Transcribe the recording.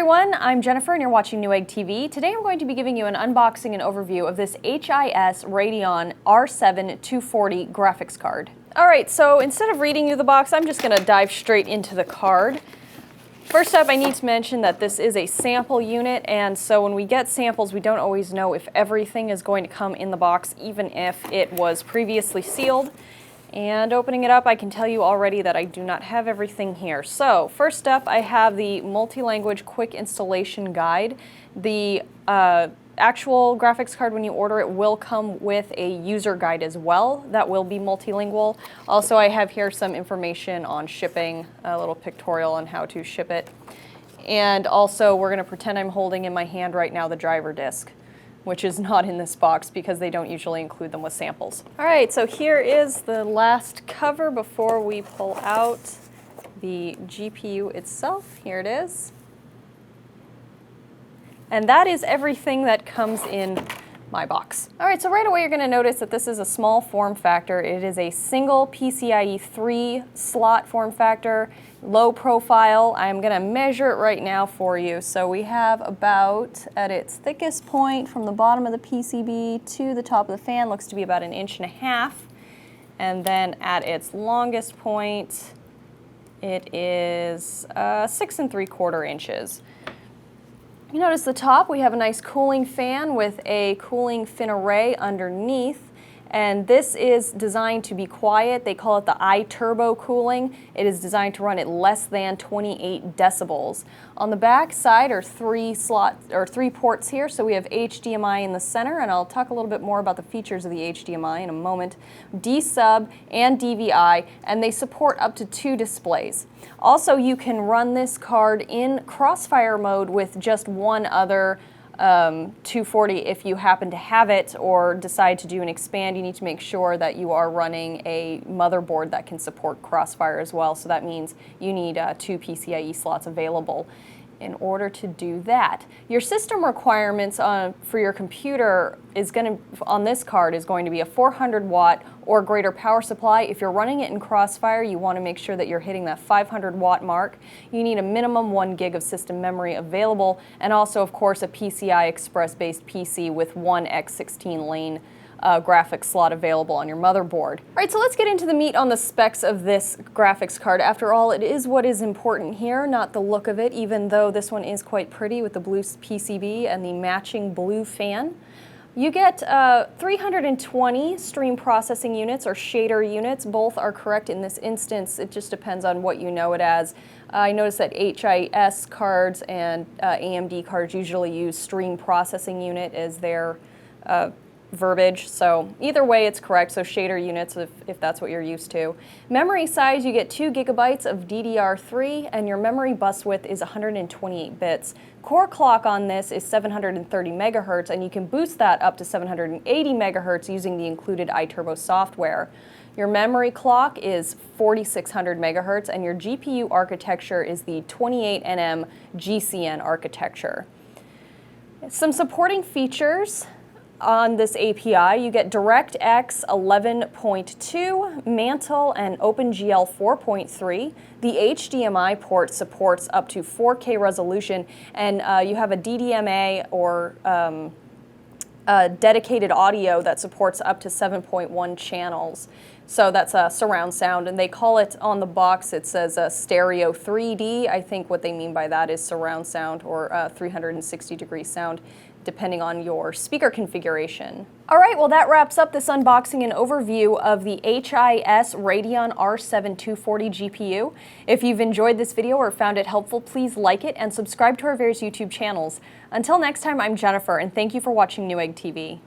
everyone, I'm Jennifer and you're watching Newegg TV. Today I'm going to be giving you an unboxing and overview of this HIS Radeon R7 240 graphics card. Alright, so instead of reading you the box, I'm just going to dive straight into the card. First up, I need to mention that this is a sample unit, and so when we get samples, we don't always know if everything is going to come in the box, even if it was previously sealed. And opening it up, I can tell you already that I do not have everything here. So first up, I have the multi-language quick installation guide. The actual graphics card, when you order it, will come with a user guide as well that will be multilingual. Also, I have here some information on shipping, a little pictorial on how to ship it. And also, we're going to pretend I'm holding in my hand right now the driver disc, which is not in this box because they don't usually include them with samples. All right, so here is the last cover before we pull out the GPU itself. Here it is. And that is everything that comes in my box. All right, so right away you're gonna notice that this is a small form factor. It is a single PCIe 3 slot form factor, low profile. I'm gonna measure it right now for you. So we have about, at its thickest point from the bottom of the PCB to the top of the fan, looks to be about 1.5 inches. And then at its longest point, it is 6 3/4 inches. You notice the top, we have a nice cooling fan with a cooling fin array underneath, and this is designed to be quiet. They call it the iTurbo cooling. It is designed to run at less than 28 decibels. On the back side are three ports here, so we have HDMI in the center, and I'll talk a little bit more about the features of the HDMI in a moment, D-sub and DVI, and they support up to 2 displays. Also, you can run this card in Crossfire mode with just one other 240 if you happen to have it or decide to do an expand. You need to make sure that you are running a motherboard that can support Crossfire as well, so that means you need 2 PCIe slots available in order to do that. Your system requirements for your computer on this card is going to be a 400 watt or greater power supply. If you're running it in Crossfire, you want to make sure that you're hitting that 500 watt mark. You need a minimum 1 gig of system memory available, and also, of course, a PCI Express based PC with 1 x16 lane graphics slot available on your motherboard. All right, so let's get into the meat on the specs of this graphics card. After all, it is what is important here, not the look of it, even though this one is quite pretty with the blue PCB and the matching blue fan. You get 320 stream processing units or shader units. Both are correct in this instance. It just depends on what you know it as. I noticed that HIS cards and AMD cards usually use stream processing unit as their verbiage, so either way it's correct, so shader units if that's what you're used to. Memory size, you get 2 gigabytes of DDR3 and your memory bus width is 128 bits. Core clock on this is 730 megahertz and you can boost that up to 780 megahertz using the included iTurbo software. Your memory clock is 4600 megahertz and your GPU architecture is the 28nm GCN architecture. Some supporting features on this API, you get DirectX 11.2, Mantle, and OpenGL 4.3. The HDMI port supports up to 4K resolution, and you have a DDMA or dedicated audio that supports up to 7.1 channels. So that's a surround sound, and they call it on the box, it says stereo 3D. I think what they mean by that is surround sound or 360-degree sound, depending on your speaker configuration. All right, well that wraps up this unboxing and overview of the HIS Radeon R7 240 GPU. If you've enjoyed this video or found it helpful, please like it and subscribe to our various YouTube channels. Until next time, I'm Jennifer, and thank you for watching Newegg TV.